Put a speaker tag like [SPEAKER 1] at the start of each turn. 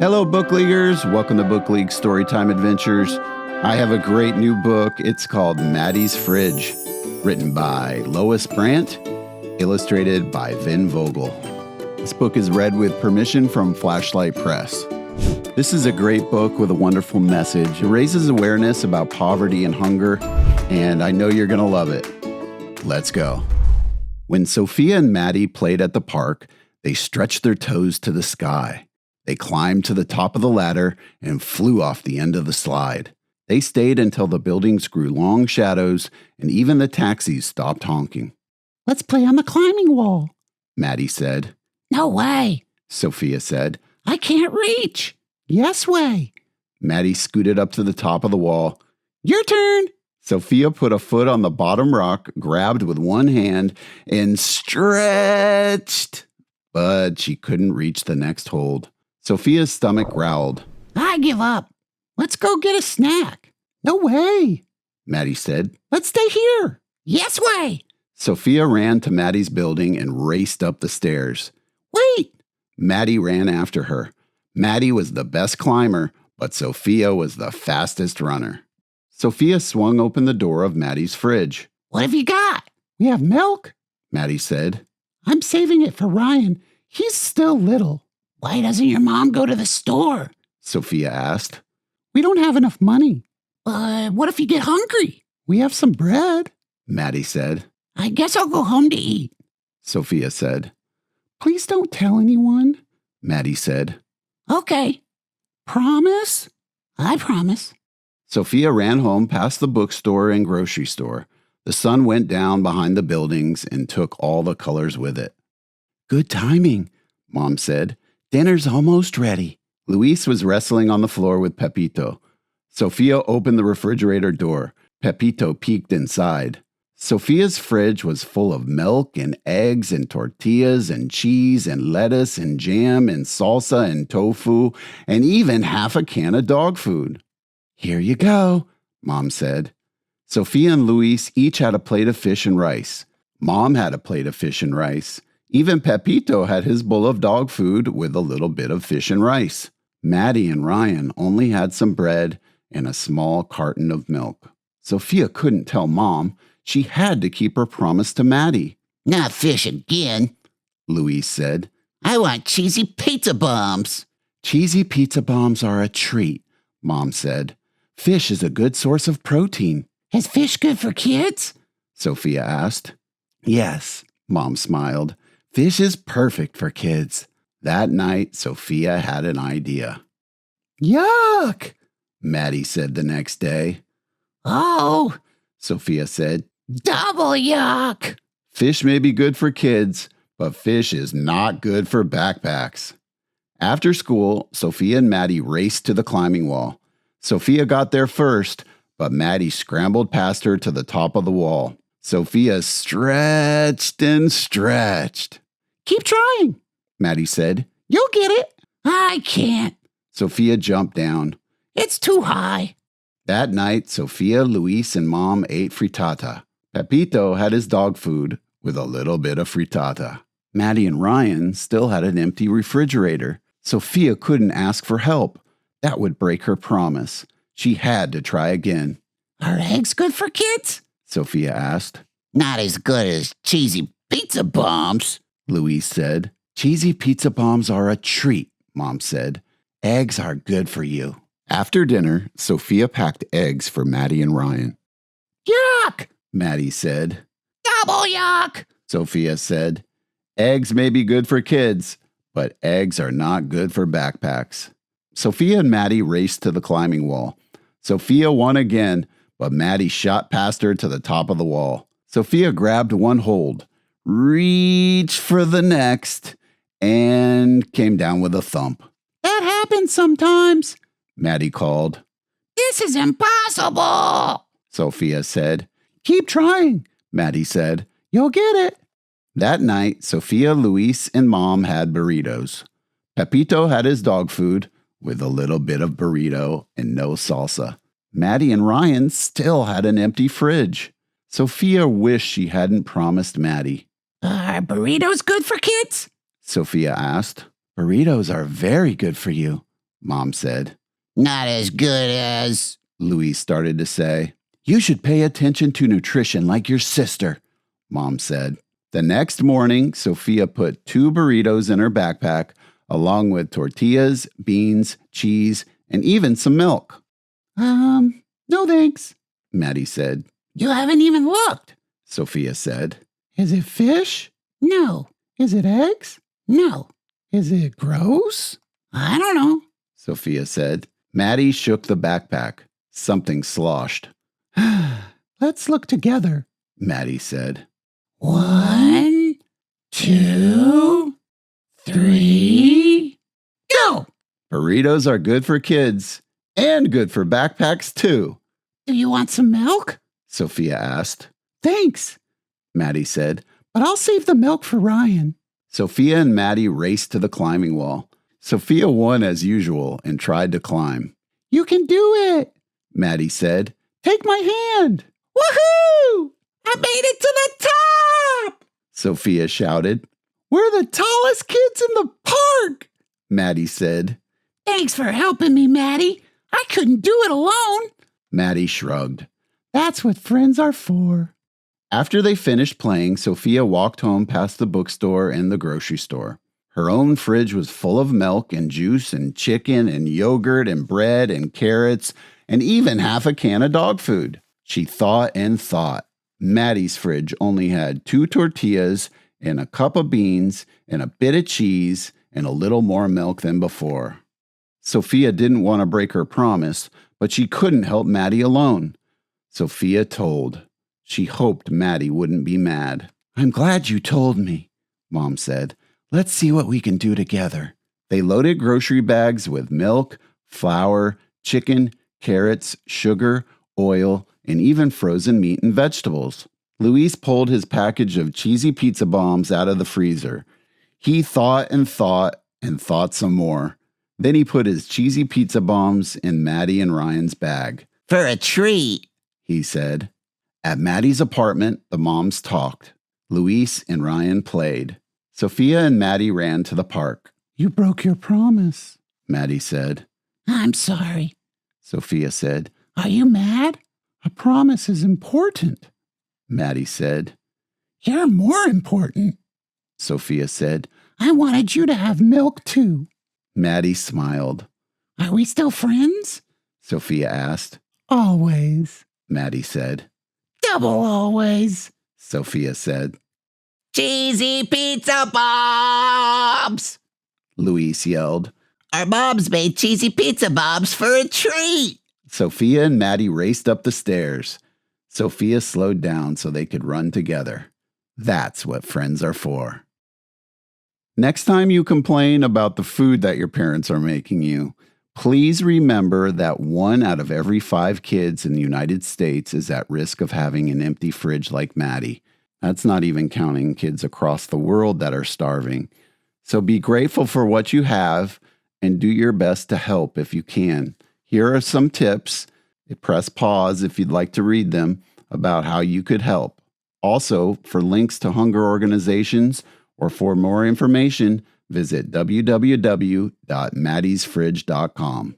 [SPEAKER 1] Hello, book leaguers. Welcome to Book League Storytime Adventures. I have a great new book. It's called Maddie's Fridge, written by Lois Brandt, illustrated by Vin Vogel. This book is read with permission from Flashlight Press. This is a great book with a wonderful message. It raises awareness about poverty and hunger, and I know you're going to love it. Let's go. When Sophia and Maddie played at the park, they stretched their toes to the sky. They climbed to the top of the ladder and flew off the end of the slide. They stayed until the buildings grew long shadows and even the taxis stopped honking.
[SPEAKER 2] Let's play on the climbing wall,
[SPEAKER 1] Maddie said.
[SPEAKER 2] No way,
[SPEAKER 1] Sophia said.
[SPEAKER 2] I can't reach. Yes way.
[SPEAKER 1] Maddie scooted up to the top of the wall.
[SPEAKER 2] Your turn.
[SPEAKER 1] Sophia put a foot on the bottom rock, grabbed with one hand, and stretched. But she couldn't reach the next hold. Sophia's stomach growled.
[SPEAKER 2] I give up. Let's go get a snack. No way,
[SPEAKER 1] Maddie said.
[SPEAKER 2] Let's stay here. Yes way.
[SPEAKER 1] Sophia ran to Maddie's building and raced up the stairs.
[SPEAKER 2] Wait.
[SPEAKER 1] Maddie ran after her. Maddie was the best climber, but Sophia was the fastest runner. Sophia swung open the door of Maddie's fridge.
[SPEAKER 2] What have you got? We have milk,
[SPEAKER 1] Maddie said.
[SPEAKER 2] I'm saving it for Ryan. He's still little. Why doesn't your mom go to the store?
[SPEAKER 1] Sophia asked.
[SPEAKER 2] We don't have enough money. What if you get hungry? We have some bread,
[SPEAKER 1] Maddie said.
[SPEAKER 2] I guess I'll go home to eat,
[SPEAKER 1] Sophia said.
[SPEAKER 2] Please don't tell anyone,
[SPEAKER 1] Maddie said.
[SPEAKER 2] Okay. Promise? I promise.
[SPEAKER 1] Sophia ran home past the bookstore and grocery store. The sun went down behind the buildings and took all the colors with it. Good timing, Mom said. Dinner's almost ready. Luis was wrestling on the floor with Pepito. Sophia opened the refrigerator door. Pepito peeked inside. Sophia's fridge was full of milk and eggs and tortillas and cheese and lettuce and jam and salsa and tofu and even half a can of dog food. Here you go, Mom said. Sophia and Luis each had a plate of fish and rice. Mom had a plate of fish and rice. Even Pepito had his bowl of dog food with a little bit of fish and rice. Maddie and Ryan only had some bread and a small carton of milk. Sophia couldn't tell Mom. She had to keep her promise to Maddie.
[SPEAKER 2] Not fish again,
[SPEAKER 1] Luis said.
[SPEAKER 2] I want cheesy pizza bombs.
[SPEAKER 1] Cheesy pizza bombs are a treat, Mom said. Fish is a good source of protein.
[SPEAKER 2] Is fish good for kids?
[SPEAKER 1] Sophia asked. Yes, Mom smiled. Fish is perfect for kids. That night, Sophia had an idea.
[SPEAKER 2] Yuck,
[SPEAKER 1] Maddie said the next day.
[SPEAKER 2] Oh,
[SPEAKER 1] Sophia said.
[SPEAKER 2] Double yuck.
[SPEAKER 1] Fish may be good for kids, but fish is not good for backpacks. After school, Sophia and Maddie raced to the climbing wall. Sophia got there first, but Maddie scrambled past her to the top of the wall. Sophia stretched and stretched.
[SPEAKER 2] Keep trying,
[SPEAKER 1] Maddie said.
[SPEAKER 2] You'll get it. I can't.
[SPEAKER 1] Sophia jumped down.
[SPEAKER 2] It's too high.
[SPEAKER 1] That night, Sophia, Luis, and Mom ate frittata. Pepito had his dog food with a little bit of frittata. Maddie and Ryan still had an empty refrigerator. Sophia couldn't ask for help. That would break her promise. She had to try again.
[SPEAKER 2] Are eggs good for kids?
[SPEAKER 1] Sophia asked.
[SPEAKER 2] Not as good as cheesy pizza bombs,
[SPEAKER 1] Luis said. Cheesy pizza bombs are a treat, Mom said. Eggs are good for you. After dinner, Sophia packed eggs for Maddie and Ryan.
[SPEAKER 2] Yuck,
[SPEAKER 1] Maddie said.
[SPEAKER 2] Double yuck,
[SPEAKER 1] Sophia said. Eggs may be good for kids, but eggs are not good for backpacks. Sophia and Maddie raced to the climbing wall. Sophia won again, but Maddie shot past her to the top of the wall. Sophia grabbed one hold, reached for the next, and came down with a thump.
[SPEAKER 2] That happens sometimes,
[SPEAKER 1] Maddie called.
[SPEAKER 2] This is impossible,
[SPEAKER 1] Sophia said.
[SPEAKER 2] Keep trying,
[SPEAKER 1] Maddie said.
[SPEAKER 2] You'll get it.
[SPEAKER 1] That night, Sophia, Luis, and Mom had burritos. Pepito had his dog food with a little bit of burrito and no salsa. Maddie and Ryan still had an empty fridge. Sophia wished she hadn't promised Maddie.
[SPEAKER 2] Are burritos good for kids?
[SPEAKER 1] Sophia asked. Burritos are very good for you, Mom said.
[SPEAKER 2] Not as good as...
[SPEAKER 1] Louise started to say. You should pay attention to nutrition like your sister, Mom said. The next morning, Sophia put 2 burritos in her backpack, along with tortillas, beans, cheese, and even some milk.
[SPEAKER 2] No thanks,
[SPEAKER 1] Maddie said.
[SPEAKER 2] You haven't even looked,
[SPEAKER 1] Sophia said.
[SPEAKER 2] Is it fish? No. Is it eggs? No. Is it gross? I don't know,
[SPEAKER 1] Sophia said. Maddie shook the backpack. Something sloshed.
[SPEAKER 2] Let's look together,
[SPEAKER 1] Maddie said.
[SPEAKER 2] 1, 2, 3, go!
[SPEAKER 1] Burritos are good for kids and good for backpacks too.
[SPEAKER 2] Do you want some milk?
[SPEAKER 1] Sophia asked.
[SPEAKER 2] Thanks,
[SPEAKER 1] Maddie said.
[SPEAKER 2] But I'll save the milk for Ryan.
[SPEAKER 1] Sophia and Maddie raced to the climbing wall. Sophia won as usual and tried to climb.
[SPEAKER 2] You can do it,
[SPEAKER 1] Maddie said.
[SPEAKER 2] Take my hand. Woohoo! I made it to the top!
[SPEAKER 1] Sophia shouted.
[SPEAKER 2] We're the tallest kids in the park,
[SPEAKER 1] Maddie said.
[SPEAKER 2] Thanks for helping me, Maddie. I couldn't do it alone.
[SPEAKER 1] Maddie shrugged.
[SPEAKER 2] That's what friends are for.
[SPEAKER 1] After they finished playing, Sophia walked home past the bookstore and the grocery store. Her own fridge was full of milk and juice and chicken and yogurt and bread and carrots and even half a can of dog food. She thought and thought. Maddie's fridge only had 2 tortillas and a cup of beans and a bit of cheese and a little more milk than before. Sophia didn't want to break her promise, but she couldn't help Maddie alone. Sophia told. She hoped Maddie wouldn't be mad. I'm glad you told me, Mom said. Let's see what we can do together. They loaded grocery bags with milk, flour, chicken, carrots, sugar, oil, and even frozen meat and vegetables. Luis pulled his package of cheesy pizza bombs out of the freezer. He thought and thought and thought some more. Then he put his cheesy pizza bombs in Maddie and Ryan's bag.
[SPEAKER 2] For a treat,
[SPEAKER 1] he said. At Maddie's apartment, the moms talked. Luis and Ryan played. Sophia and Maddie ran to the park.
[SPEAKER 2] You broke your promise,
[SPEAKER 1] Maddie said.
[SPEAKER 2] I'm sorry,
[SPEAKER 1] Sophia said.
[SPEAKER 2] Are you mad? A promise is important,
[SPEAKER 1] Maddie said.
[SPEAKER 2] You're more important,
[SPEAKER 1] Sophia said.
[SPEAKER 2] I wanted you to have milk too.
[SPEAKER 1] Maddie smiled.
[SPEAKER 2] Are we still friends?
[SPEAKER 1] Sophia asked.
[SPEAKER 2] Always,
[SPEAKER 1] Maddie said.
[SPEAKER 2] Double always,
[SPEAKER 1] Sophia said.
[SPEAKER 2] Cheesy pizza bombs!
[SPEAKER 1] Luis yelled.
[SPEAKER 2] Our moms made cheesy pizza bombs for a treat!
[SPEAKER 1] Sophia and Maddie raced up the stairs. Sophia slowed down so they could run together. That's what friends are for. Next time you complain about the food that your parents are making you, please remember that 1 out of every 5 kids in the United States is at risk of having an empty fridge like Maddie. That's not even counting kids across the world that are starving. So be grateful for what you have and do your best to help if you can. Here are some tips. Press pause if you'd like to read them about how you could help. Also, for links to hunger organizations or for more information, visit www.maddiesfridge.com.